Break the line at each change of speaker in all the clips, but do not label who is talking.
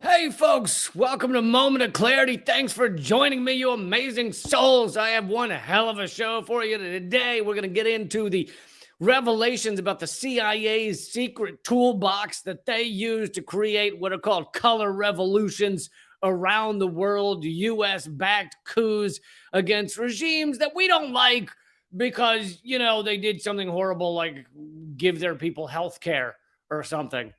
Hey, folks, welcome to Moment of Clarity. Thanks for joining me, you amazing souls. I have one hell of a show for you today. We're going to get into the revelations about the CIA's secret toolbox that they use to create what are called color revolutions around the world, US backed coups against regimes that we don't like because, they did something horrible like give their people health care or something.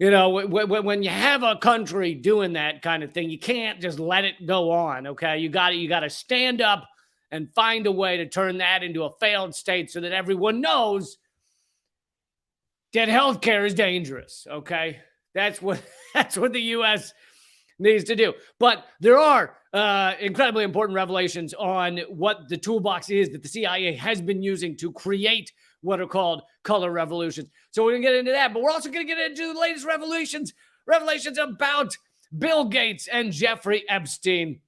When you have a country doing that kind of thing, you can't just let it go on. Okay, you got to stand up and find a way to turn that into a failed state so that everyone knows that healthcare is dangerous. Okay, that's what that's what the U.S. needs to do. But there are incredibly important revelations on what the toolbox is that the CIA has been using to create what are called color revolutions. So we're going to get into that, but we're also going to get into the latest revelations about Bill Gates and Jeffrey Epstein,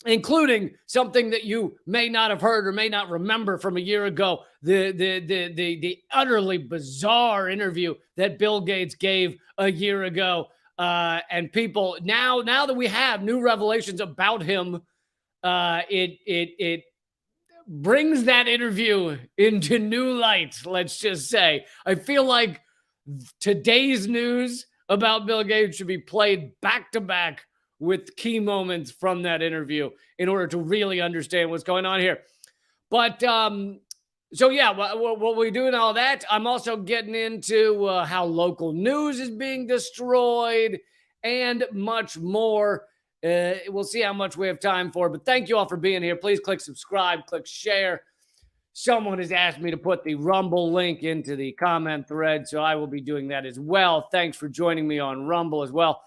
including something that you may not have heard or may not remember from a year ago, the utterly bizarre interview that Bill Gates gave a year ago. And people now that we have new revelations about him, it brings that interview into new light. Let's just say, I feel like today's news about Bill Gates should be played back to back with key moments from that interview in order to really understand what's going on here. But so yeah, what we do and all that, I'm also getting into how local news is being destroyed and much more. We'll see how much we have time for, but thank you all for being here. Please click subscribe, click share. Someone has asked me to put the Rumble link into the comment thread, so I will be doing that as well. Thanks for joining me on Rumble as well.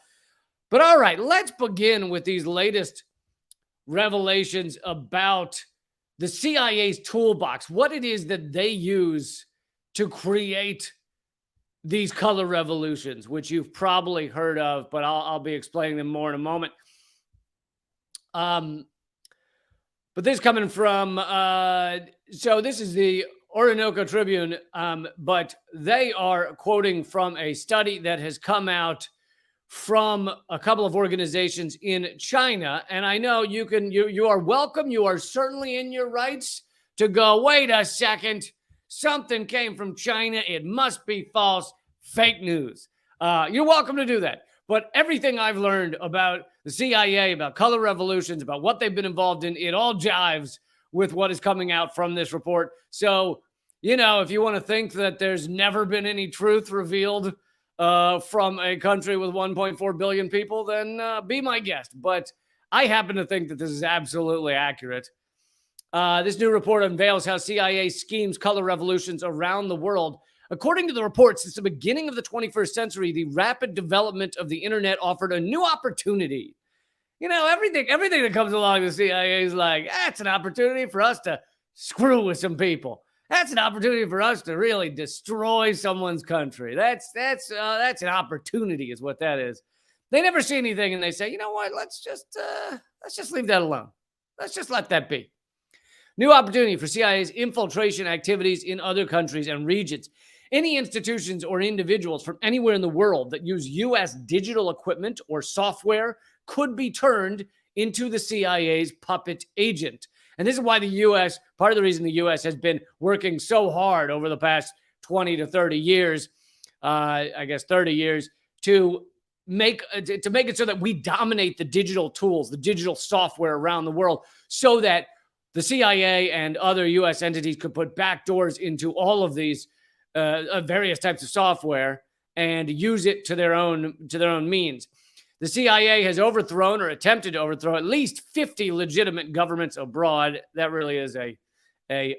But all right, let's begin with these latest revelations about the CIA's toolbox, what it is that they use to create these color revolutions, which you've probably heard of, but I'll be explaining them more in a moment. But this coming from, so this is the Orinoco Tribune, but they are quoting from a study that has come out from a couple of organizations in China. And I know you are welcome. You are certainly in your rights to go, wait a second, something came from China. It must be false, fake news. You're welcome to do that. But everything I've learned about the CIA, about color revolutions, about what they've been involved in, it all jives with what is coming out from this report. So, if you want to think that there's never been any truth revealed from a country with 1.4 billion people, then be my guest. But I happen to think that this is absolutely accurate. This new report unveils how CIA schemes color revolutions around the world. According to the report, since the beginning of the 21st century, the rapid development of the internet offered a new opportunity. Everything that comes along the CIA is like, that's an opportunity for us to screw with some people. That's an opportunity for us to really destroy someone's country. That's an opportunity, is what that is. They never see anything and they say, you know what? Let's just leave that alone. Let's just let that be. New opportunity for CIA's infiltration activities in other countries and regions. Any institutions or individuals from anywhere in the world that use U.S. digital equipment or software could be turned into the CIA's puppet agent. And this is why the U.S., part of the reason the U.S. has been working so hard over the past 20 to 30 years, 30 years, to make it so that we dominate the digital tools, the digital software around the world, so that the CIA and other U.S. entities could put backdoors into all of these various types of software and use it to their own means. The CIA has overthrown or attempted to overthrow at least 50 legitimate governments abroad. That really is a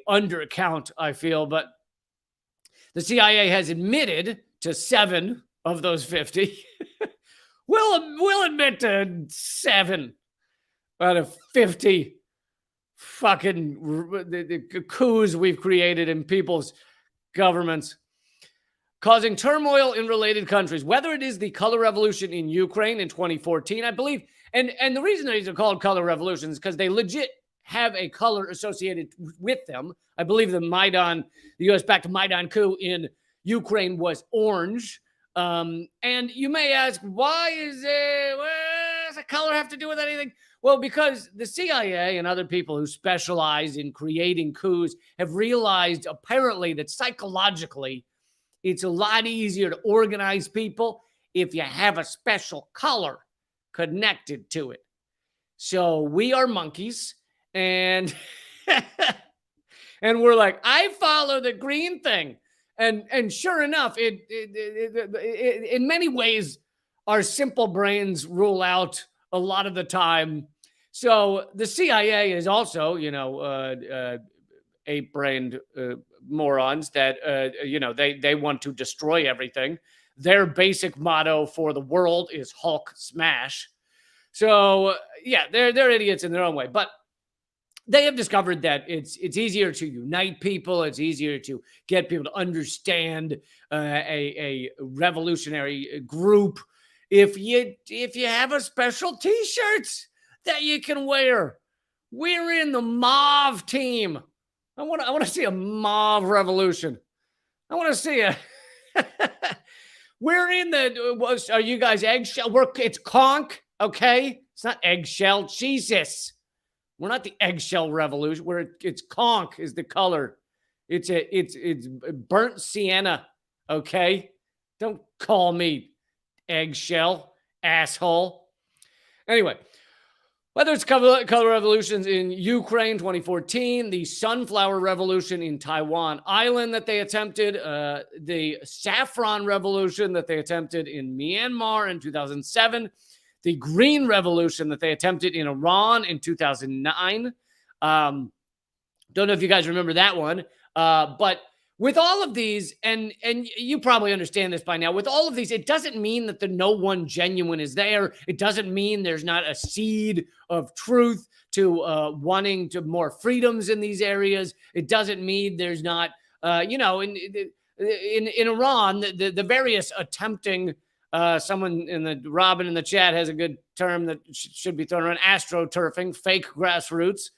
undercount, I feel, but the CIA has admitted to 7 of those 50. We'll admit to 7 out of 50 fucking the coups we've created in people's governments, causing turmoil in related countries, whether it is the color revolution in Ukraine in 2014, I believe. And the reason these are called color revolutions is because they legit have a color associated with them. I believe the U.S. backed Maidan coup in Ukraine was orange. And you may ask, why is it, what does the color have to do with anything? Well, because the CIA and other people who specialize in creating coups have realized apparently that psychologically it's a lot easier to organize people if you have a special color connected to it. So we are monkeys, and and we're like, I follow the green thing. And sure enough, in many ways, our simple brains rule out a lot of the time. So the CIA is also, ape-brained morons that they want to destroy everything. Their basic motto for the world is Hulk smash. So yeah, they're idiots in their own way, but they have discovered that it's easier to unite people. It's easier to get people to understand a revolutionary group if you have a special T-shirts that you can wear. We're in the mauve team. I want to see a mauve revolution. I want to see a. We're in the. Are you guys eggshell? It's conch. Okay, it's not eggshell. Jesus. We're not the eggshell revolution. It's conch is the color. It's burnt sienna. Okay, don't call me eggshell, asshole. Anyway, whether it's color revolutions in Ukraine 2014, the sunflower revolution in Taiwan Island that they attempted, the saffron revolution that they attempted in Myanmar in 2007. The Green Revolution that they attempted in Iran in 2009. Don't know if you guys remember that one. But with all of these, and you probably understand this by now, with all of these, it doesn't mean that the no one genuine is there. It doesn't mean there's not a seed of truth to wanting to more freedoms in these areas. It doesn't mean there's not, in Iran, the various attempting. Someone in the Robin in the chat has a good term that should be thrown around: astroturfing, fake grassroots.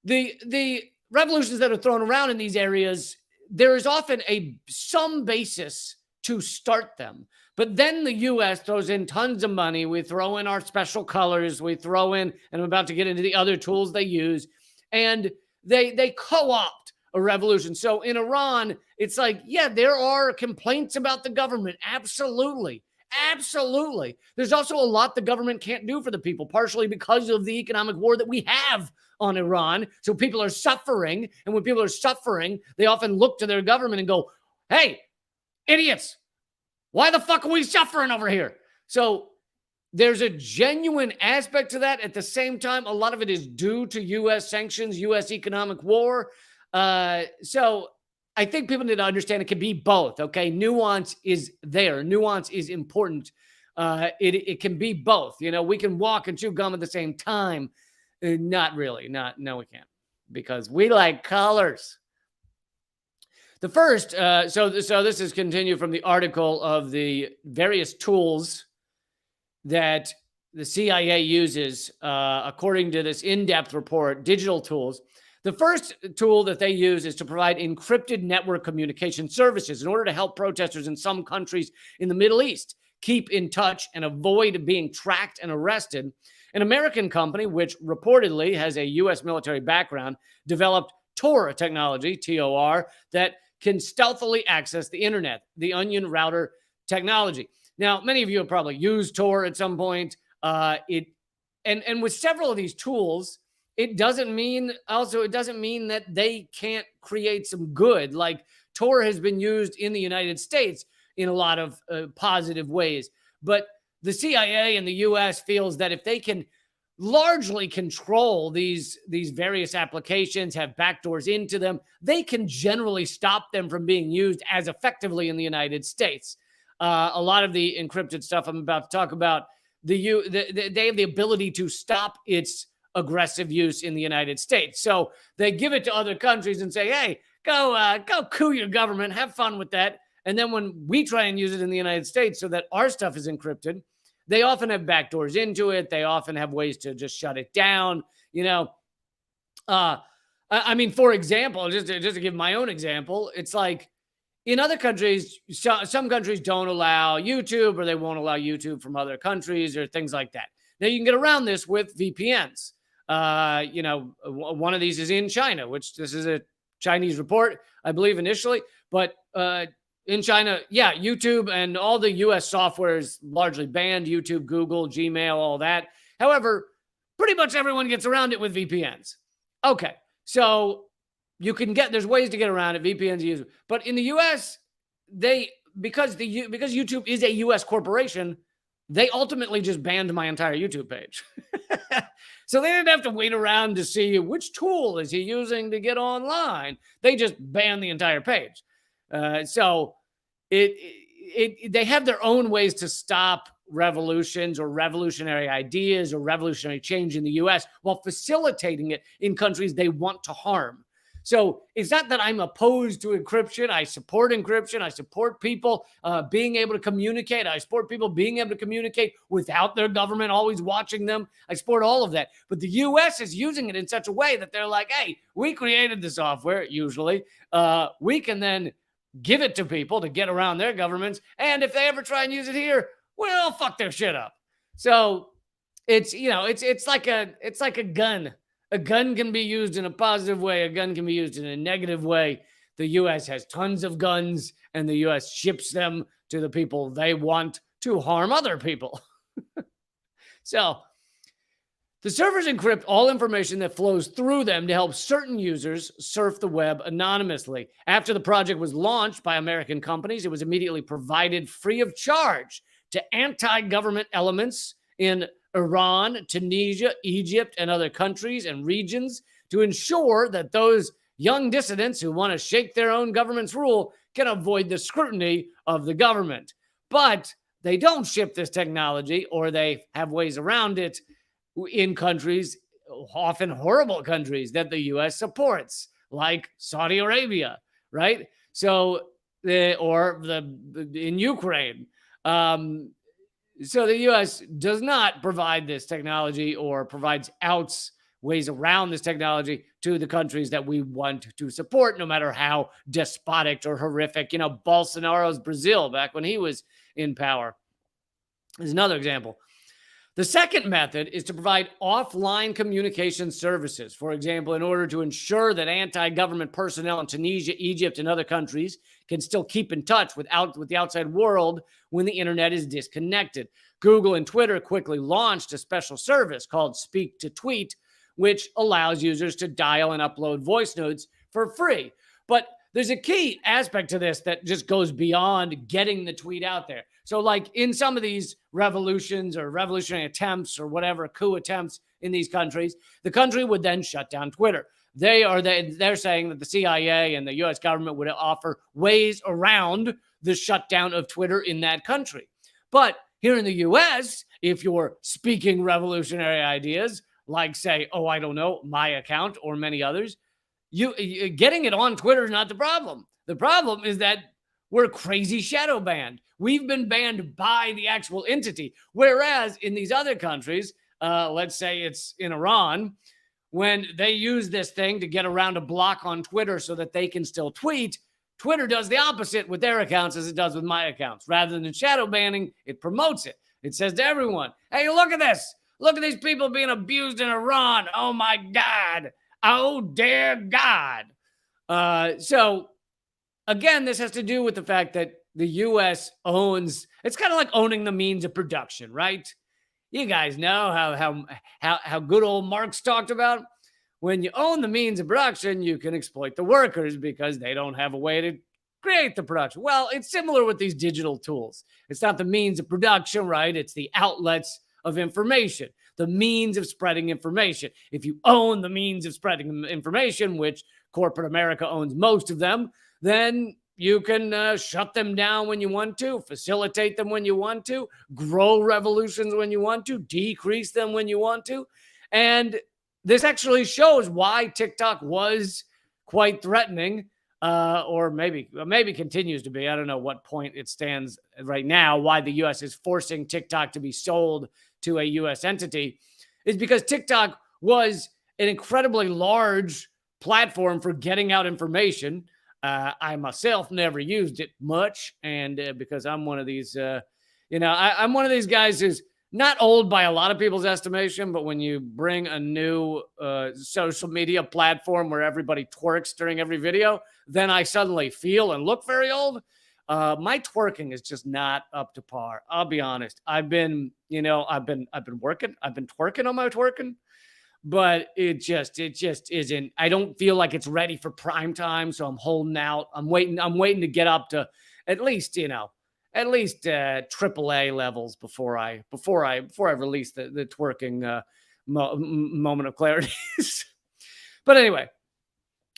The revolutions that are thrown around in these areas, there is often some basis to start them. But then the U.S. throws in tons of money. We throw in our special colors. We throw in, and I'm about to get into the other tools they use, and they co-opt a revolution. So in Iran, it's like, yeah, there are complaints about the government. Absolutely. Absolutely. There's also a lot the government can't do for the people, partially because of the economic war that we have on Iran. So people are suffering. And when people are suffering, they often look to their government and go, hey, idiots, why the fuck are we suffering over here? So there's a genuine aspect to that. At the same time, a lot of it is due to U.S. sanctions, U.S. economic war. So I think people need to understand it can be both. Okay. Nuance is there. Nuance is important. It can be both. We can walk and chew gum at the same time. Not really. No, we can't, because we like colors. The first, so this is continued from the article of the various tools that the CIA uses, according to this in-depth report, digital tools. The first tool that they use is to provide encrypted network communication services in order to help protesters in some countries in the Middle East keep in touch and avoid being tracked and arrested. An American company, which reportedly has a U.S. military background, developed Tor technology, T-O-R, that can stealthily access the internet, the onion router technology. Now, many of you have probably used Tor at some point. And with several of these tools, it doesn't mean that they can't create some good. Like Tor has been used in the United States in a lot of positive ways. But the CIA and the U.S. feels that if they can largely control these various applications, have backdoors into them, they can generally stop them from being used as effectively in the United States. A lot of the encrypted stuff I'm about to talk about, they have the ability to stop its aggressive use in the United States. So they give it to other countries and say, hey, go coup your government, have fun with that. And then when we try and use it in the United States so that our stuff is encrypted, they often have backdoors into it. They often have ways to just shut it down. I mean, for example, just to give my own example, it's like in other countries, some countries don't allow YouTube, or they won't allow YouTube from other countries or things like that. Now, you can get around this with VPNs. One of these is in China, which this is a Chinese report, I believe, initially. But in China, yeah, YouTube and all the US software is largely banned. YouTube, Google, Gmail, all that. However, pretty much everyone gets around it with VPNs. Okay, so there's ways to get around it. VPNs use, but in the US, because YouTube is a US corporation, they ultimately just banned my entire YouTube page. So they didn't have to wait around to see which tool is he using to get online. They just banned the entire page. So they have their own ways to stop revolutions or revolutionary ideas or revolutionary change in the US while facilitating it in countries they want to harm. So it's not that I'm opposed to encryption. I support encryption. I support people being able to communicate. I support people being able to communicate without their government always watching them. I support all of that. But the US is using it in such a way that they're like, hey, we created the software, usually. We can then give it to people to get around their governments. And if they ever try and use it here, we'll fuck their shit up. So it's like a gun. A gun can be used in a positive way. A gun can be used in a negative way. The U.S. has tons of guns, and the U.S. ships them to the people they want to harm other people. So the servers encrypt all information that flows through them to help certain users surf the web anonymously. After the project was launched by American companies, it was immediately provided free of charge to anti-government elements in Iran, Tunisia, Egypt, and other countries and regions to ensure that those young dissidents who want to shake their own government's rule can avoid the scrutiny of the government. But they don't ship this technology, or they have ways around it in countries, often horrible countries, that the U.S. supports, like Saudi Arabia, right? So, in Ukraine. So the U.S. does not provide this technology, or provides ways around this technology to the countries that we want to support, no matter how despotic or horrific. Bolsonaro's Brazil, back when he was in power, is another example. The second method is to provide offline communication services. For example, in order to ensure that anti-government personnel in Tunisia, Egypt, and other countries can still keep in touch with the outside world when the internet is disconnected. Google and Twitter quickly launched a special service called Speak to Tweet, which allows users to dial and upload voice notes for free. But there's a key aspect to this that just goes beyond getting the tweet out there. So like in some of these revolutions or revolutionary attempts or whatever, coup attempts in these countries, the country would then shut down Twitter. They're saying that the CIA and the US government would offer ways around the shutdown of Twitter in that country. But here in the US, if you're speaking revolutionary ideas, like say, my account or many others, getting it on Twitter is not the problem. The problem is that we're crazy shadow banned. We've been banned by the actual entity. Whereas in these other countries, let's say it's in Iran, when they use this thing to get around a block on Twitter so that they can still tweet, Twitter does the opposite with their accounts as it does with my accounts. Rather than shadow banning, it promotes it. It says to everyone, hey, look at this. Look at these people being abused in Iran. Oh, my God. Oh, dear God. So, again, this has to do with the fact that the U.S. owns, it's kind of like owning the means of production, right? You guys know how good old Marx talked about. When you own the means of production, you can exploit the workers because they don't have a way to create the production. Well, it's similar with these digital tools. It's not the means of production, right? It's the outlets of information, the means of spreading information. If you own the means of spreading information, which corporate America owns most of them, then you can shut them down when you want to, facilitate them when you want to, grow revolutions when you want to, decrease them when you want to. And this actually shows why TikTok was quite threatening, or maybe continues to be. I don't know what point it stands right now, why the U.S. is forcing TikTok to be sold to a U.S. entity, is because TikTok was an incredibly large platform for getting out information. I myself never used it much, and because I'm one of these, I'm one of these guys who's not old by a lot of people's estimation, but when you bring a new social media platform where everybody twerks during every video, then I suddenly feel and look very old. My twerking is just not up to par. I'll be honest. I've been working. I've been twerking on my twerking, but it just isn't. I don't feel like it's ready for prime time, so I'm holding out. I'm waiting to get up to at least AAA levels before I release the twerking moment of clarity. But anyway,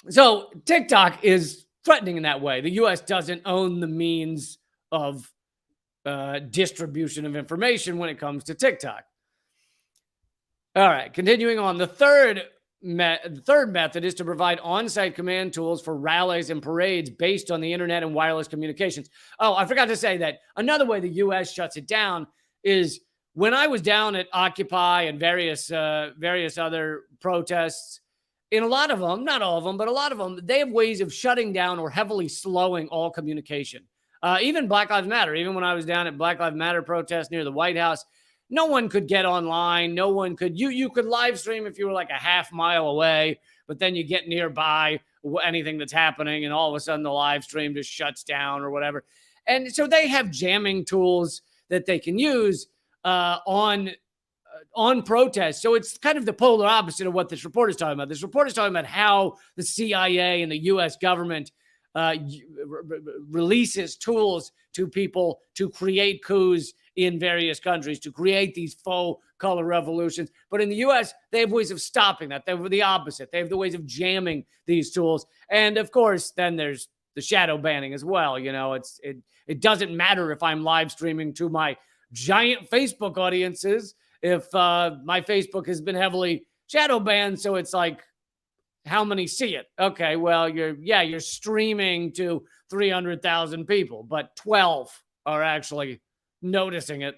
so TikTok is threatening in that way. The U.S. doesn't own the means of distribution of information when it comes to TikTok. All right, continuing on. The third method is to provide on-site command tools for rallies and parades based on the internet and wireless communications. Oh, I forgot to say that another way the U.S. shuts it down is when I was down at Occupy and various other protests. In a lot of them, not all of them, but a lot of them, they have ways of shutting down or heavily slowing all communication. Even Black Lives Matter. Even when I was down at Black Lives Matter protests near the White House, no one could get online. No one could. You could live stream if you were like a half mile away, but then you get nearby anything that's happening, and all of a sudden the live stream just shuts down or whatever. And so they have jamming tools that they can use on protests. So it's kind of the polar opposite of what this report is talking about. This report is talking about how the CIA and the U.S. government releases tools to people to create coups in various countries, to create these faux color revolutions. But in the U.S., they have ways of stopping that. They have the opposite. They have the ways of jamming these tools. And of course, then there's the shadow banning as well. It doesn't matter if I'm live streaming to my giant Facebook audiences if my Facebook has been heavily shadow banned. So it's like, how many see it? Okay, well, you're streaming to 300,000 people, but 12 are actually noticing it.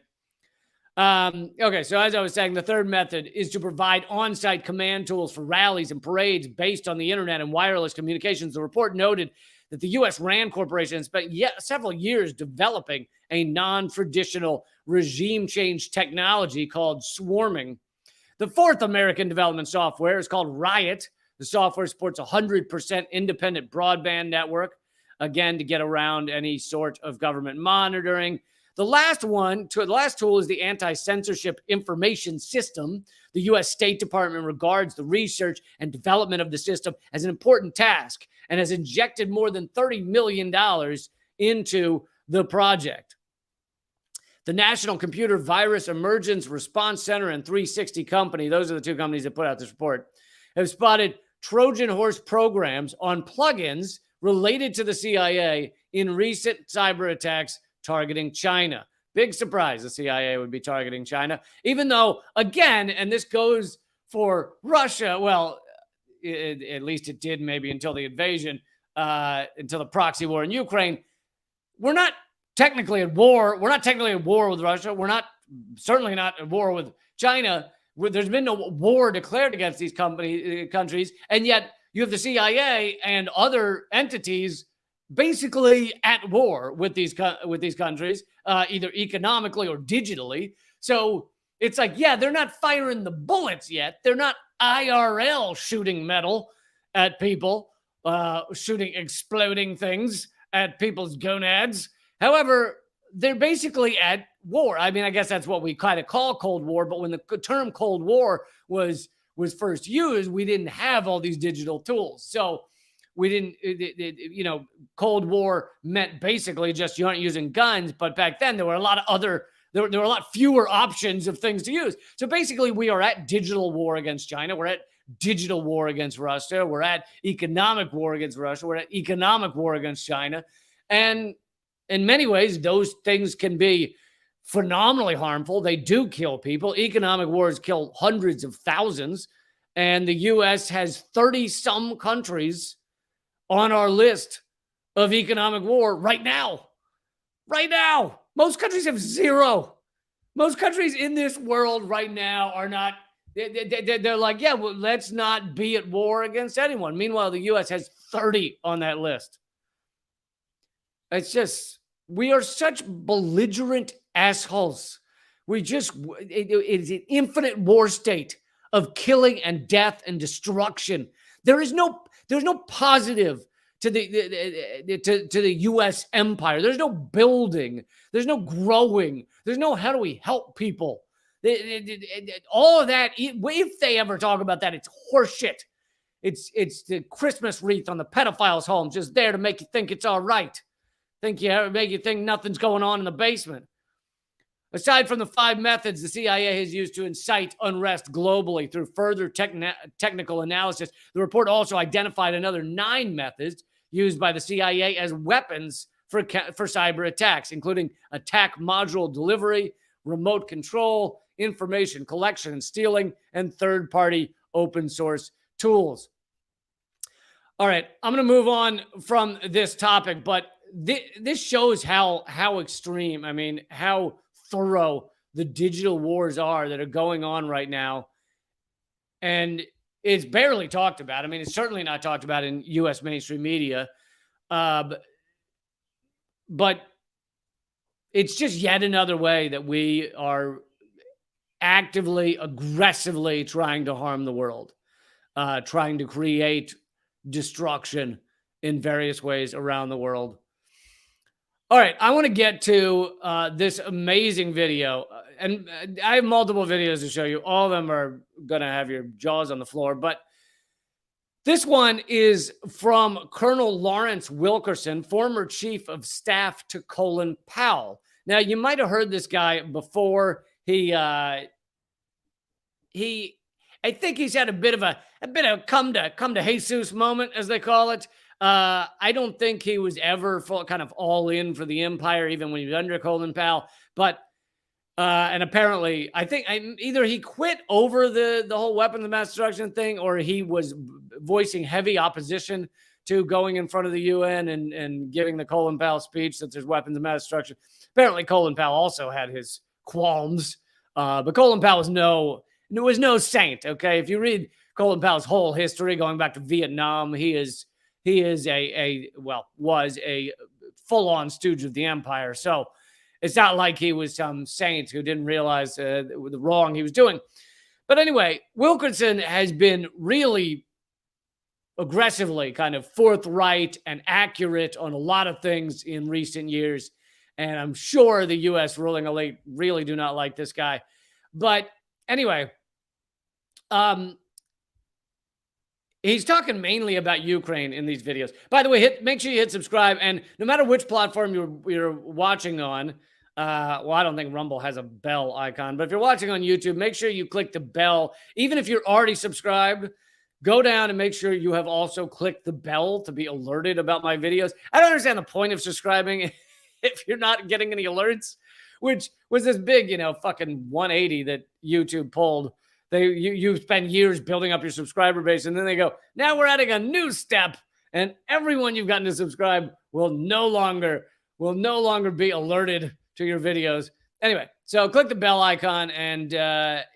Okay, so as I was saying, the third method is to provide on-site command tools for rallies and parades based on the internet and wireless communications. The report noted that the U.S. RAND Corporation spent several years developing a non-traditional regime change technology called swarming. The fourth American development software is called Riot. The software supports 100% independent broadband network, again, to get around any sort of government monitoring. The last tool is the Anti-Censorship Information System. The U.S. State Department regards the research and development of the system as an important task and has injected more than $30 million into the project. The National Computer Virus Emergence Response Center and 360 Company, those are the two companies that put out this report, have spotted Trojan horse programs on plugins related to the CIA in recent cyber attacks targeting China. Big surprise the CIA would be targeting China, even though, again, and this goes for Russia, well, at least it did maybe until the invasion, until the proxy war in Ukraine. We're not technically at war. We're not technically at war with Russia. We're certainly not at war with China. There's been no war declared against these countries, and yet you have the CIA and other entities basically at war with these countries, either economically or digitally. So it's like, yeah, they're not firing the bullets yet. They're not IRL shooting metal at people, shooting exploding things at people's gonads. However, they're basically at war. I mean, I guess that's what we kind of call Cold War, but when the term Cold War was first used, we didn't have all these digital tools. So we didn't, Cold War meant basically just you aren't using guns. But back then there were a lot of there were a lot fewer options of things to use. So basically we are at digital war against China. We're at digital war against Russia. We're at economic war against Russia. We're at economic war against China. And in many ways, those things can be phenomenally harmful. They do kill people. Economic wars kill hundreds of thousands. And the U.S. has 30-some countries on our list of economic war right now. Right now. Most countries have zero. Most countries in this world right now are not, they're like, yeah, well, let's not be at war against anyone. Meanwhile, the U.S. has 30 on that list. It's just, we are such belligerent assholes. It's an infinite war state of killing and death and destruction. There's no positive to the U.S. empire. There's no building. There's no growing. There's no how do we help people. All of that, if they ever talk about that, it's horseshit. It's the Christmas wreath on the pedophile's home, just there to make you think it's all right. Make you think nothing's going on in the basement. Aside from the 5 methods the CIA has used to incite unrest globally through further technical analysis, the report also identified another 9 methods used by the CIA as weapons for cyber attacks, including attack module delivery, remote control, information collection and stealing, and third-party open source tools. All right, I'm going to move on from this topic, but this shows how extreme, I mean, how thorough the digital wars are that are going on right now. And it's barely talked about. I mean, it's certainly not talked about in U.S. mainstream media. But it's just yet another way that we are actively, aggressively trying to harm the world, trying to create destruction in various ways around the world. All right, I want to get to this amazing video. And I have multiple videos to show you. All of them are going to have your jaws on the floor. But this one is from Colonel Lawrence Wilkerson, former chief of staff to Colin Powell. Now, you might have heard this guy before. I think he's had a bit of come to Jesus moment, as they call it. I don't think he was ever kind of all in for the empire, even when he was under Colin Powell. But and apparently, I think either he quit over the whole weapons of mass destruction thing, or he was voicing heavy opposition to going in front of the UN and giving the Colin Powell speech that there's weapons of mass destruction. Apparently, Colin Powell also had his qualms, but Colin Powell was no saint. Okay, if you read Colin Powell's whole history going back to Vietnam, he was a full-on stooge of the empire. So it's not like he was some saint who didn't realize the wrong he was doing. But anyway, Wilkerson has been really aggressively kind of forthright and accurate on a lot of things in recent years. And I'm sure the U.S. ruling elite really do not like this guy. But anyway, he's talking mainly about Ukraine in these videos. By the way, make sure you hit subscribe. And no matter which platform you're watching on, well, I don't think Rumble has a bell icon, but if you're watching on YouTube, make sure you click the bell. Even if you're already subscribed, go down and make sure you have also clicked the bell to be alerted about my videos. I don't understand the point of subscribing if you're not getting any alerts, which was this big, fucking 180 that YouTube pulled. You spend years building up your subscriber base, and then they go, now we're adding a new step, and everyone you've gotten to subscribe will no longer be alerted to your videos. Anyway, so click the bell icon, and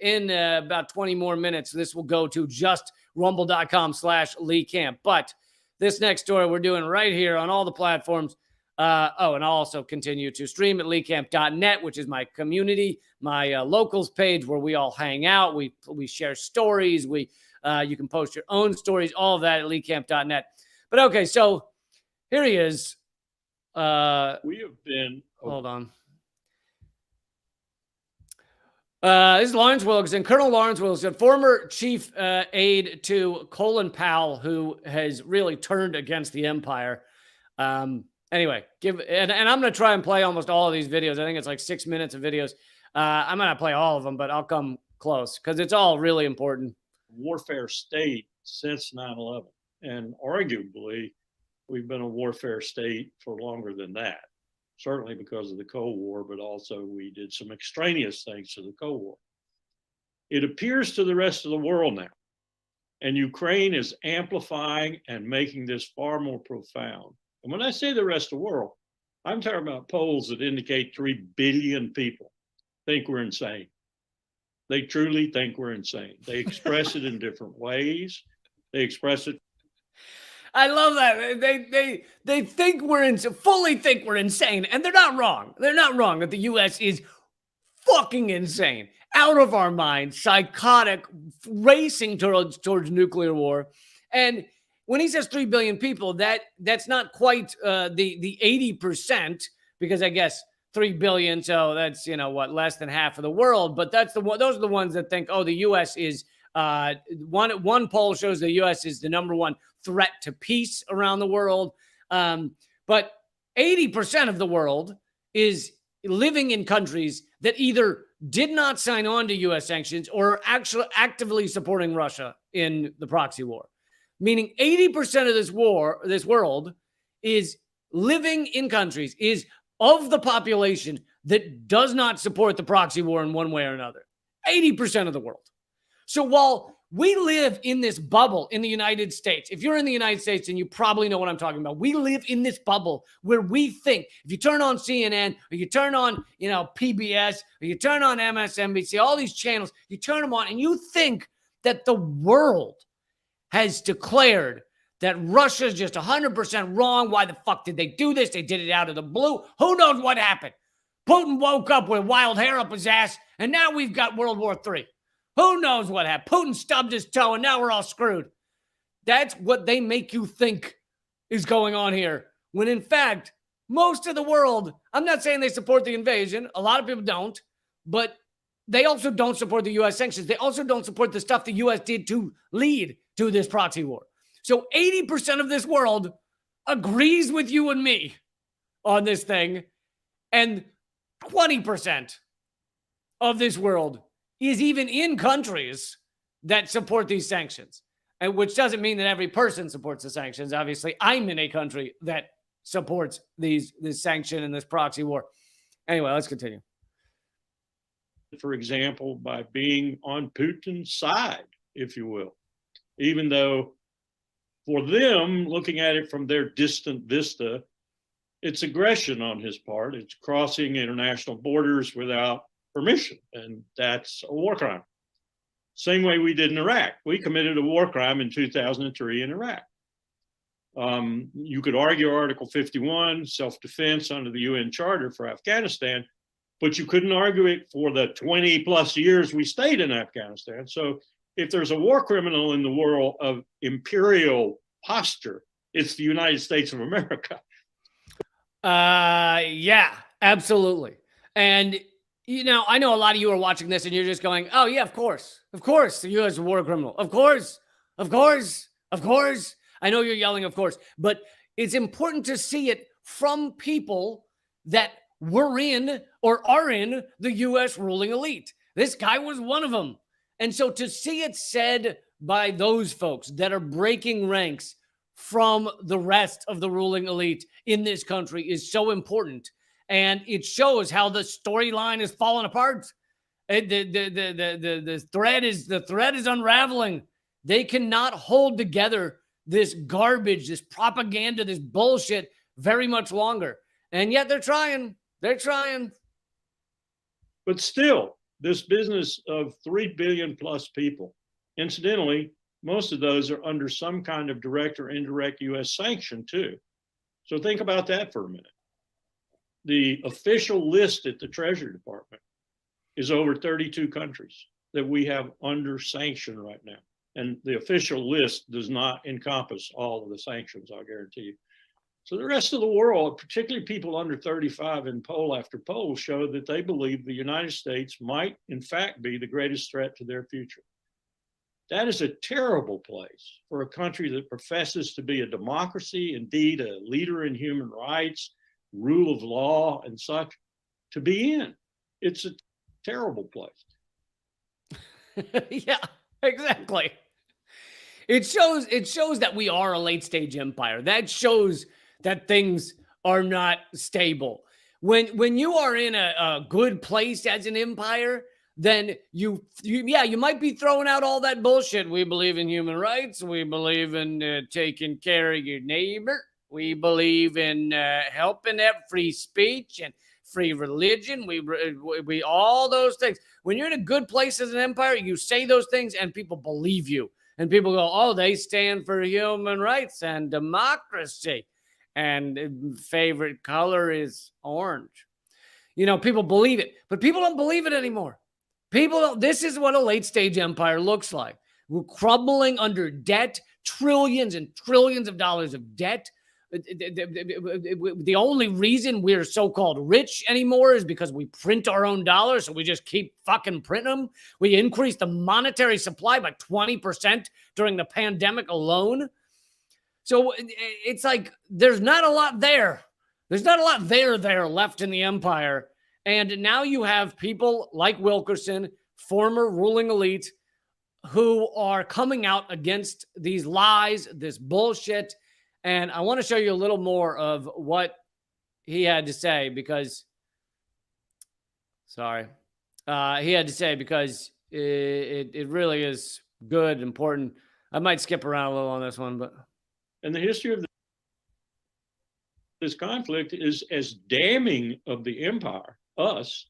in about 20 more minutes, this will go to just rumble.com/Lee Camp. But this next story we're doing right here on all the platforms. And I'll also continue to stream at leecamp.net, which is my community, my locals page where we all hang out. We share stories. You can post your own stories, all of that at leecamp.net. But okay, so here he is. We have been. Hold on. This is Lawrence Wilkerson, Colonel Lawrence Wilkerson, former chief aide to Colin Powell, who has really turned against the empire. Anyway, and I'm going to try and play almost all of these videos. I think it's like 6 minutes of videos. I'm going to play all of them, but I'll come close because it's all really important.
Warfare state since 9/11. And arguably, we've been a warfare state for longer than that. Certainly because of the Cold War, but also we did some extraneous things to the Cold War. It appears to the rest of the world now. And Ukraine is amplifying and making this far more profound. And when I say the rest of the world, I'm talking about polls that indicate 3 billion people think we're insane. They truly think we're insane. They express it in different ways. They express it.
I love that. They think fully think we're insane, and they're not wrong. They're not wrong that the U.S. is fucking insane, out of our minds, psychotic, racing towards nuclear war. And when he says 3 billion people, that's not quite the 80%, because I guess 3 billion, so that's, less than half of the world. But those are the ones that think, oh, the U.S. is one poll shows the U.S. is the number one threat to peace around the world. But 80% of the world is living in countries that either did not sign on to U.S. sanctions or are actually actively supporting Russia in the proxy war. Meaning 80% of this world is living in countries, is of the population that does not support the proxy war in one way or another. 80% of the world. So while we live in this bubble in the United States, if you're in the United States, and you probably know what I'm talking about, we live in this bubble where we think, if you turn on CNN or you turn on, PBS or you turn on MSNBC, all these channels, you turn them on and you think that the world has declared that Russia's just 100% wrong. Why the fuck did they do this? They did it out of the blue. Who knows what happened? Putin woke up with wild hair up his ass, and now we've got World War III. Who knows what happened? Putin stubbed his toe, and now we're all screwed. That's what they make you think is going on here. When in fact, most of the world, I'm not saying they support the invasion. A lot of people don't. But they also don't support the U.S. sanctions. They also don't support the stuff the U.S. did to lead to this proxy war. So 80% of this world agrees with you and me on this thing. And 20% of this world is even in countries that support these sanctions, and which doesn't mean that every person supports the sanctions. Obviously, I'm in a country that supports this sanction and this proxy war. Anyway, let's continue.
For example, by being on Putin's side, if you will, even though for them, looking at it from their distant vista, it's aggression on his part. It's crossing international borders without permission, and that's a war crime. Same way we did in Iraq. We committed a war crime in 2003 in Iraq. You could argue Article 51, self-defense under the UN Charter for Afghanistan, but you couldn't argue it for the 20 plus years we stayed in Afghanistan. So if there's a war criminal in the world of imperial posture, it's the United States of America.
Yeah, absolutely. And I know a lot of you are watching this and you're just going, oh, yeah, of course, the U.S. is a war criminal. Of course. I know you're yelling, of course, but it's important to see it from people that were in or are in the U.S. ruling elite. This guy was one of them. And so to see it said by those folks that are breaking ranks from the rest of the ruling elite in this country is so important. And it shows how the storyline is falling apart. The thread is unraveling. They cannot hold together this garbage, this propaganda, this bullshit very much longer. And yet they're trying. They're trying.
But still, this business of 3 billion plus people, incidentally, most of those are under some kind of direct or indirect U.S. sanction too. So think about that for a minute. The official list at the Treasury Department is over 32 countries that we have under sanction right now. And the official list does not encompass all of the sanctions, I'll guarantee you. So the rest of the world, particularly people under 35 in poll after poll, show that they believe the United States might, in fact, be the greatest threat to their future. That is a terrible place for a country that professes to be a democracy, indeed a leader in human rights, rule of law, and such, to be in. It's a terrible place.
Yeah, exactly. It shows that we are a late stage empire. That shows that things are not stable. When you are in a good place as an empire, then you might be throwing out all that bullshit. We believe in human rights. We believe in taking care of your neighbor. We believe in helping that free speech and free religion. We all those things. When you're in a good place as an empire, you say those things and people believe you. And people go, oh, they stand for human rights and democracy. And favorite color is orange. You know, people believe it, but people don't believe it anymore. People don't. This is what a late stage empire looks like. We're crumbling under debt, trillions and trillions of dollars of debt. The only reason we're so-called rich anymore is because we print our own dollars, so we just keep fucking printing them. We increased the monetary supply by 20% during the pandemic alone. So it's like there's not a lot there. There's not a lot there left in the empire. And now you have people like Wilkerson, former ruling elite, who are coming out against these lies, this bullshit. And I want to show you a little more of what he had to say because, he had to say because it really is good, important. I might skip around a little on this one, but.
And the history of this conflict is as damning of the empire, us,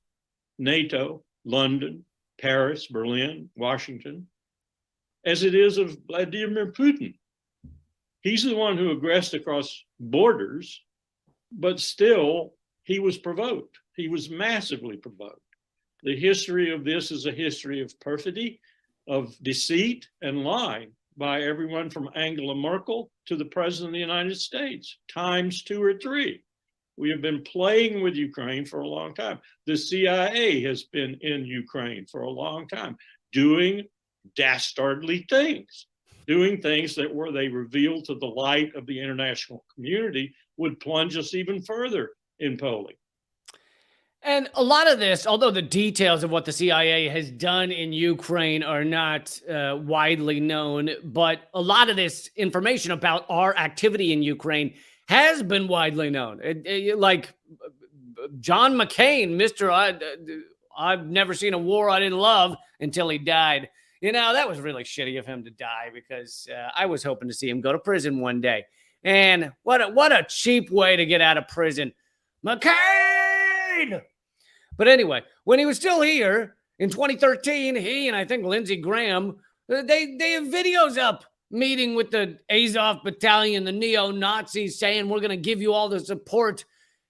NATO, London, Paris, Berlin, Washington, as it is of Vladimir Putin. He's the one who aggressed across borders, but still he was provoked. He was massively provoked. The history of this is a history of perfidy, of deceit and lying by everyone from Angela Merkel to the president of the United States, times 2 or 3. We have been playing with Ukraine for a long time. The CIA has been in Ukraine for a long time, doing dastardly things, doing things that were they revealed to the light of the international community would plunge us even further in polling.
And a lot of this, although the details of what the CIA has done in Ukraine are not widely known, but a lot of this information about our activity in Ukraine has been widely known. Like John McCain, I've never seen a war I didn't love until he died. You know, that was really shitty of him to die because I was hoping to see him go to prison one day. And what a cheap way to get out of prison. McCain! But anyway, when he was still here in 2013, he and I think Lindsey Graham, they have videos up meeting with the Azov battalion, the neo-Nazis, saying we're going to give you all the support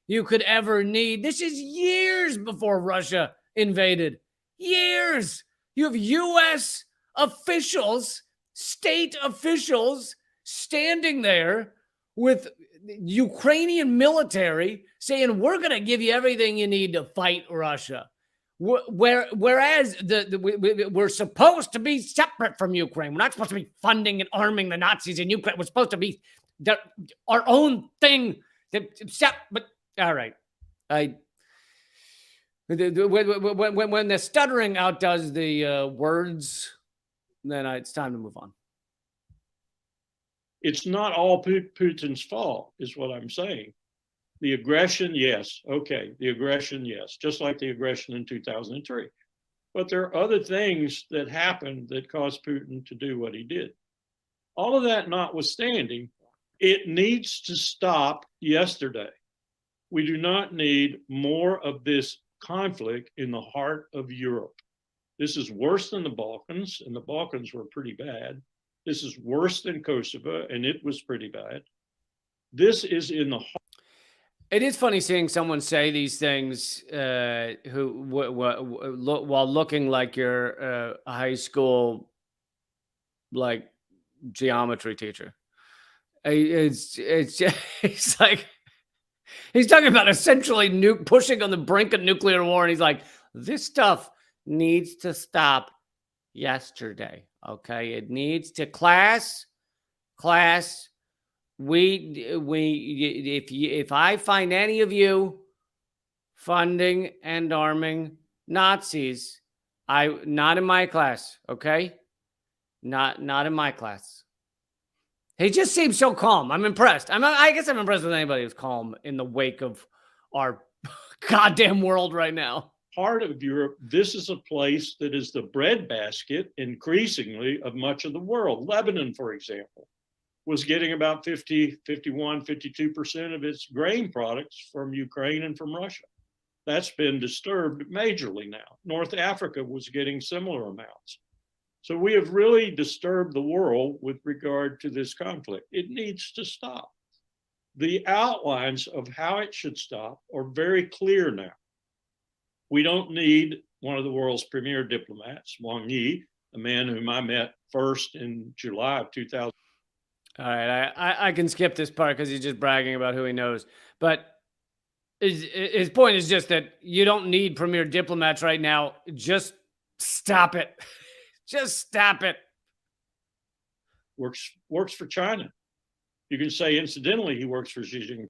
you could ever need. This is years before Russia invaded. Years. You have U.S. officials, state officials, standing there with Ukrainian military saying we're going to give you everything you need to fight Russia. Whereas we're supposed to be separate from Ukraine. We're not supposed to be funding and arming the Nazis in Ukraine. We're supposed to be our own thing. But all right, when the stuttering outdoes the words, then it's time to move on.
It's not all Putin's fault, is what I'm saying. The aggression, yes. Okay, the aggression, yes. Just like the aggression in 2003. But there are other things that happened that caused Putin to do what he did. All of that notwithstanding, it needs to stop yesterday. We do not need more of this conflict in the heart of Europe. This is worse than the Balkans, and the Balkans were pretty bad. This is worse than Kosovo, and it was pretty bad. This is in the heart.
It is funny seeing someone say these things while looking like you're a high school like geometry teacher. It's like he's talking about essentially pushing on the brink of nuclear war, and he's like, this stuff needs to stop yesterday. Okay, it needs to class. If I find any of you funding and arming Nazis, not in my class. Okay, not in my class. He just seems so calm. I'm impressed. I guess I'm impressed with anybody who's calm in the wake of our goddamn world right now.
Part of Europe, this is a place that is the breadbasket increasingly of much of the world. Lebanon, for example, was getting about 50, 51, 52% of its grain products from Ukraine and from Russia. That's been disturbed majorly now. North Africa was getting similar amounts. So we have really disturbed the world with regard to this conflict. It needs to stop. The outlines of how it should stop are very clear now. We don't need one of the world's premier diplomats, Wang Yi, a man whom I met first in July of 2000.
All right, I can skip this part because he's just bragging about who he knows. But his point is just that you don't need premier diplomats right now. Just stop it. Just stop it.
Works for China. You can say, incidentally, he works for Xi Jinping.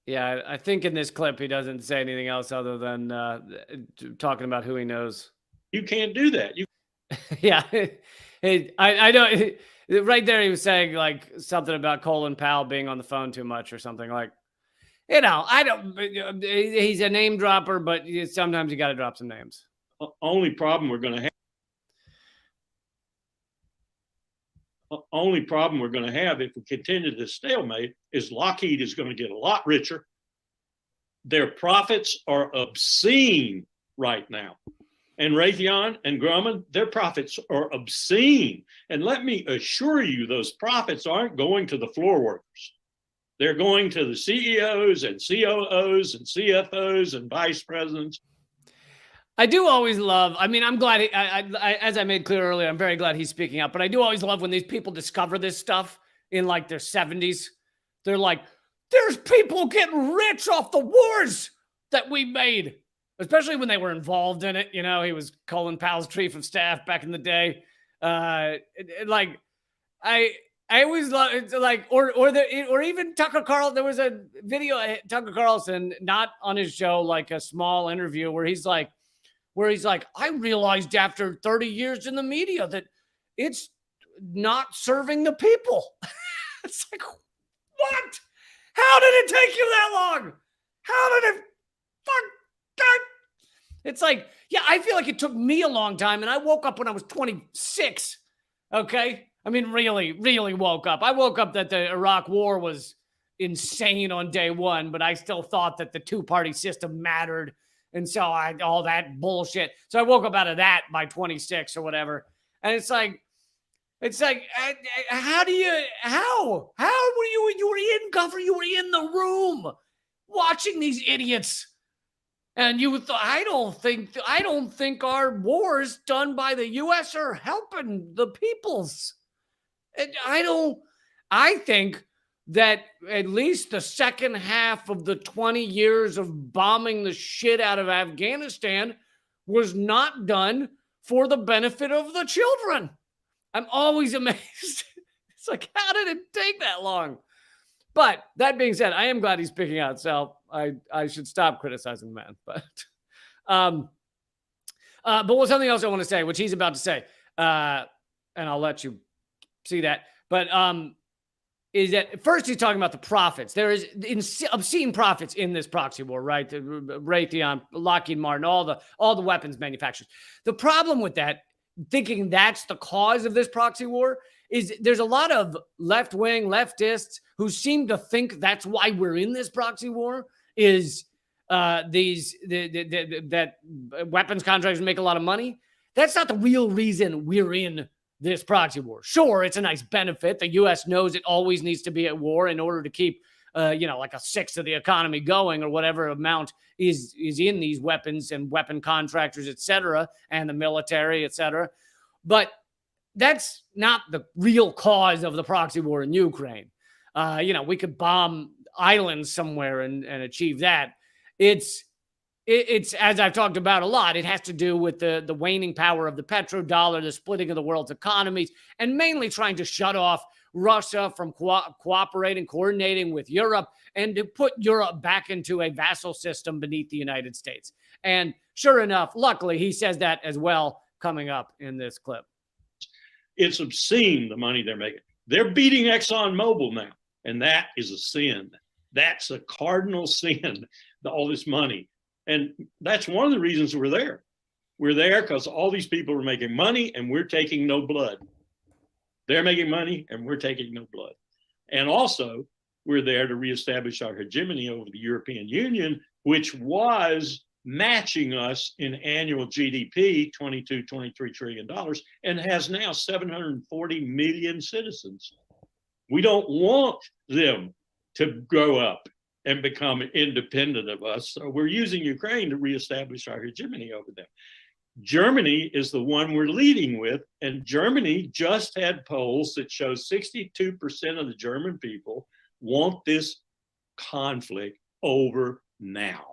Yeah, I think in this clip he doesn't say anything else other than talking about who he knows.
You can't do that.
Yeah, I know. Right there, he was saying like something about Colin Powell being on the phone too much or something like. I don't. He's a name dropper, but sometimes you got to drop some names.
Only problem we're going to have if we continue this stalemate is Lockheed is going to get a lot richer. Their profits are obscene right now. And Raytheon and Grumman, their profits are obscene. And let me assure you, those profits aren't going to the floor workers. They're going to the CEOs and COOs and CFOs and vice presidents.
I do always love, I mean, I'm glad, as I made clear earlier, I'm very glad he's speaking up, but I do always love when these people discover this stuff in like their 70s. They're like, there's people getting rich off the wars that we made, especially when they were involved in it. You know, he was Colin Powell's chief of staff back in the day. I always love it's like, or even Tucker Carlson. There was a video of Tucker Carlson, not on his show, like a small interview where he's like, I realized after 30 years in the media that it's not serving the people. It's like, what? How did it take you that long? How did it It's like, yeah, I feel like it took me a long time, and I woke up when I was 26. Okay? I mean, really, really woke up. I woke up that the Iraq war was insane on day one, but I still thought that the two-party system mattered. And so all that bullshit. So I woke up out of that by 26 or whatever. And it's like, how were you were in cover, you were in the room watching these idiots. And you thought, I don't think our wars done by the U.S. are helping the peoples. And I think that at least the second half of the 20 years of bombing the shit out of Afghanistan was not done for the benefit of the children. I'm always amazed. It's like, how did it take that long? But that being said, I am glad he's picking out. So I should stop criticizing the man. But what's something else I want to say, which he's about to say, and I'll let you see that. But is that first he's talking about the profits. There is obscene profits in this proxy war, right? Raytheon, Lockheed Martin, all the weapons manufacturers. The problem with that, thinking that's the cause of this proxy war, is there's a lot of left-wing leftists who seem to think that's why we're in this proxy war, is that weapons contractors make a lot of money. That's not the real reason we're in this proxy war. Sure, it's a nice benefit. The U.S. knows it always needs to be at war in order to keep, like a sixth of the economy going, or whatever amount is in these weapons and weapon contractors, et cetera, and the military, et cetera. But that's not the real cause of the proxy war in Ukraine. We could bomb islands somewhere and achieve that. It's as I've talked about a lot, it has to do with the waning power of the petrodollar, the splitting of the world's economies, and mainly trying to shut off Russia from coordinating with Europe, and to put Europe back into a vassal system beneath the United States. And sure enough, luckily, he says that as well coming up in this clip.
It's obscene, the money they're making. They're beating ExxonMobil now, and that is a sin. That's a cardinal sin, all this money. And that's one of the reasons we're there. We're there because all these people are making money and we're taking no blood. They're making money and we're taking no blood. And also, we're there to reestablish our hegemony over the European Union, which was matching us in annual GDP, $22-23 trillion, and has now 740 million citizens. We don't want them to grow up and become independent of us. So we're using Ukraine to reestablish our hegemony over them. Germany is the one we're leading with, and Germany just had polls that show 62% of the German people want this conflict over now.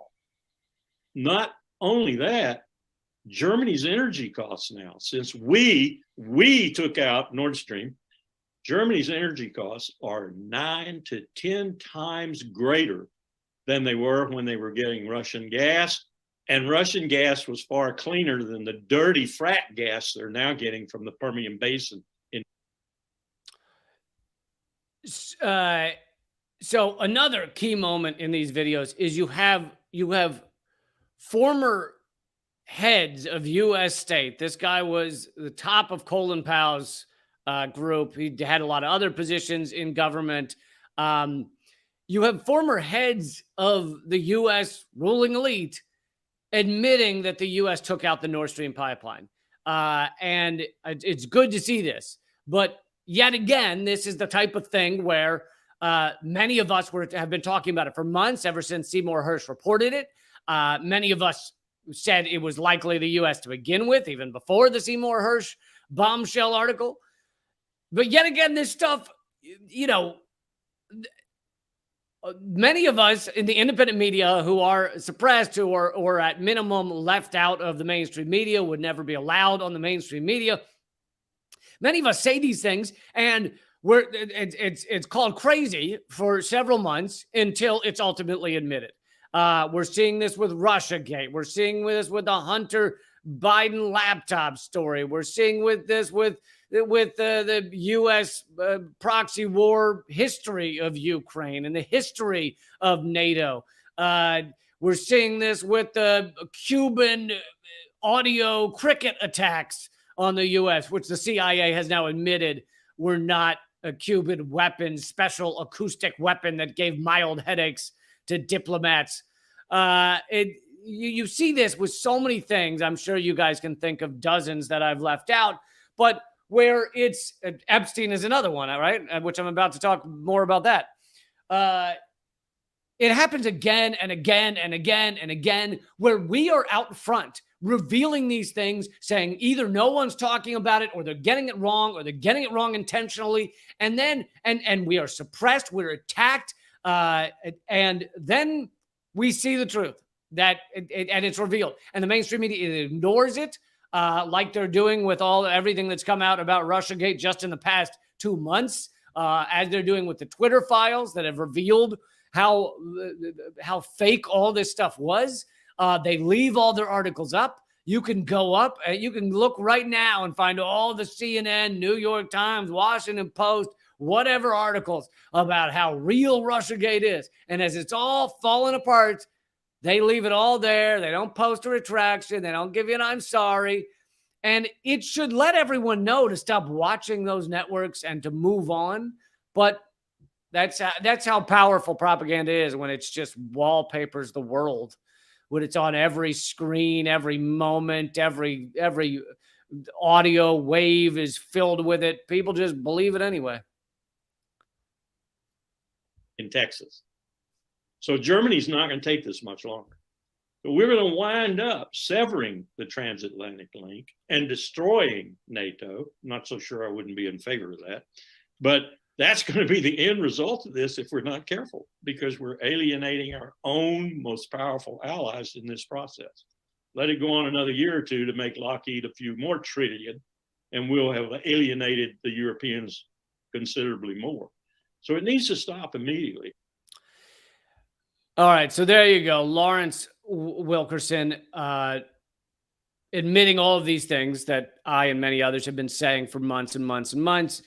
Not only that, Germany's energy costs now, since we took out Nord Stream, Germany's energy costs are 9 to 10 times greater than they were when they were getting Russian gas. And Russian gas was far cleaner than the dirty frack gas they're now getting from the Permian Basin.
So another key moment in these videos is you have former heads of U.S. state. This guy was the top of Colin Powell's group. He had a lot of other positions in government. You have former heads of the U.S. ruling elite admitting that the U.S. took out the Nord Stream pipeline. And it's good to see this. But yet again, this is the type of thing where many of us have been talking about it for months, ever since Seymour Hersh reported it. Many of us said it was likely the U.S. to begin with, even before the Seymour Hersh bombshell article. But yet again, this stuff, you know, many of us in the independent media who are suppressed, or at minimum left out of the mainstream media, would never be allowed on the mainstream media. Many of us say these things, and it's called crazy for several months until it's ultimately admitted. We're seeing this with Russiagate. We're seeing this with the Hunter Biden laptop story. We're seeing this with the U.S. Proxy war history of Ukraine and the history of NATO. We're seeing this with the Cuban audio cricket attacks on the U.S., which the CIA has now admitted were not a Cuban weapon, special acoustic weapon that gave mild headaches to diplomats. You see this with so many things. I'm sure you guys can think of dozens that I've left out, but where it's Epstein is another one, all right, which I'm about to talk more about that. It happens again and again and again and again, where we are out front revealing these things, saying either no one's talking about it, or they're getting it wrong, or they're getting it wrong intentionally. And then, and we are suppressed, we're attacked. And then we see the truth and it's revealed, and the mainstream media ignores it. Like they're doing with everything that's come out about Russiagate just in the past 2 months, as they're doing with the Twitter files that have revealed how fake all this stuff was. They leave all their articles up. You can go up and you can look right now and find all the CNN, New York Times, Washington Post, whatever articles about how real Russiagate is. And as it's all falling apart, they leave it all there. They don't post a retraction. They don't give you an I'm sorry. And it should let everyone know to stop watching those networks and to move on. But that's how powerful propaganda is, when it's just wallpapers the world, when it's on every screen, every moment, every audio wave is filled with it. People just believe it anyway.
In Texas. So Germany's not going to take this much longer. But we're going to wind up severing the transatlantic link and destroying NATO. I'm not so sure I wouldn't be in favor of that. But that's going to be the end result of this if we're not careful, because we're alienating our own most powerful allies in this process. Let it go on another year or two to make Lockheed a few more trillion, and we'll have alienated the Europeans considerably more. So it needs to stop immediately.
All right, so there you go. Lawrence Wilkerson admitting all of these things that I and many others have been saying for months and months and months.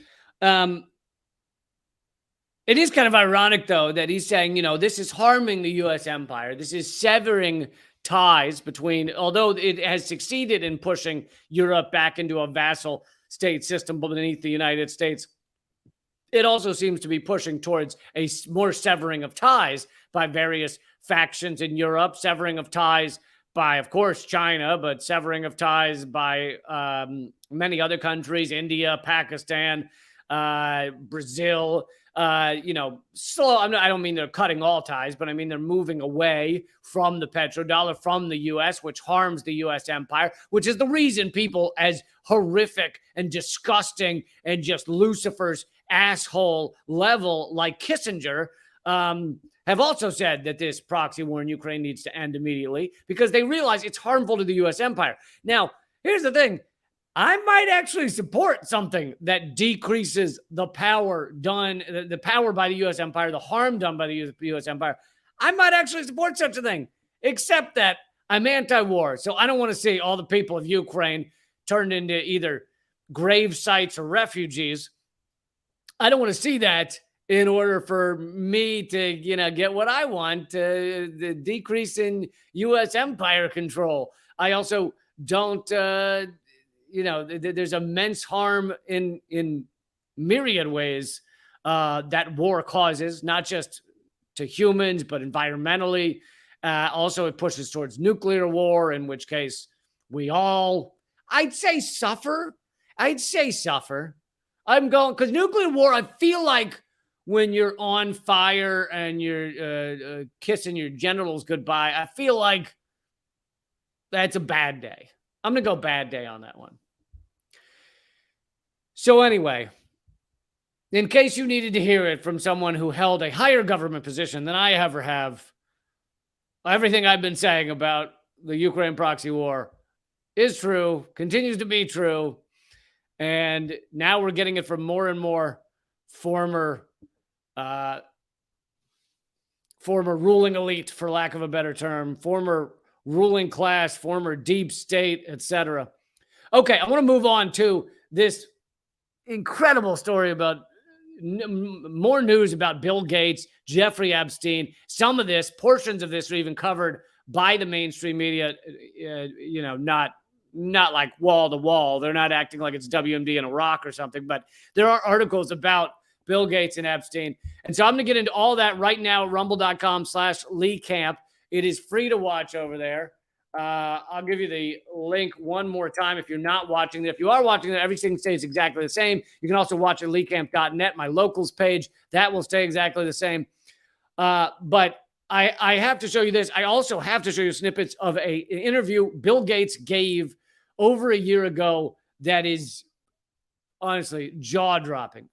It is kind of ironic, though, that he's saying, this is harming the U.S. empire. This is severing ties between, although it has succeeded in pushing Europe back into a vassal state system beneath the United States, it also seems to be pushing towards a more severing of ties by various factions in Europe, severing of ties by, of course, China, but severing of ties by many other countries, India, Pakistan, Brazil. Slow. I don't mean they're cutting all ties, but I mean they're moving away from the petrodollar, from the U.S., which harms the U.S. empire, which is the reason people as horrific and disgusting and just Lucifer's asshole level like Kissinger have also said that this proxy war in Ukraine needs to end immediately because they realize it's harmful to the U.S. empire. Now, here's the thing. I might actually support something that decreases the power the power by the U.S. empire, the harm done by the U.S. empire. I might actually support such a thing, except that I'm anti-war. So I don't want to see all the people of Ukraine turned into either grave sites or refugees. I don't want to see that in order for me to, get what I want, the decrease in U.S. empire control. I also don't, there's immense harm in myriad ways that war causes, not just to humans, but environmentally. Also, it pushes towards nuclear war, in which case we all, I'd say suffer. I'm going, because nuclear war, I feel like when you're on fire and you're kissing your genitals goodbye, I feel like that's a bad day. I'm going to go bad day on that one. So anyway, in case you needed to hear it from someone who held a higher government position than I ever have, everything I've been saying about the Ukraine proxy war is true, continues to be true. And now we're getting it from more and more former ruling elite, for lack of a better term, former ruling class, former deep state, etc. Okay, I want to move on to this incredible story about more news about Bill Gates, Jeffrey Epstein. Some of this, portions of this, are even covered by the mainstream media. Not like wall to wall. They're not acting like it's WMD in Iraq or something, but there are articles about Bill Gates and Epstein. And so I'm going to get into all that right now at rumble.com/Lee Camp. It is free to watch over there. I'll give you the link one more time if you're not watching it. If you are watching it, everything stays exactly the same. You can also watch at leecamp.net, my locals page. That will stay exactly the same. But I have to show you this. I also have to show you snippets of an interview Bill Gates gave over a year ago that is honestly jaw-dropping.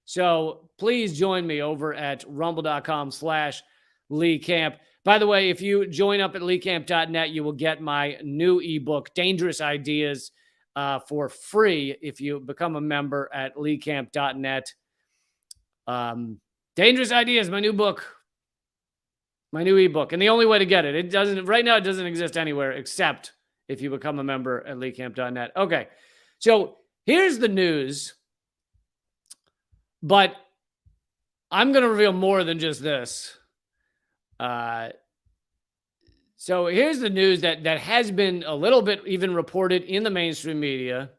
So please join me over at rumble.com/Lee Camp. By the way, if you join up at leecamp.net, you will get my new ebook, Dangerous Ideas, for free if you become a member at leecamp.net. Dangerous Ideas, my new book, my new ebook. And the only way to get it doesn't exist anywhere except if you become a member at leecamp.net. Okay, so here's the news. But I'm going to reveal more than just this. So here's the news that has been a little bit even reported in the mainstream media.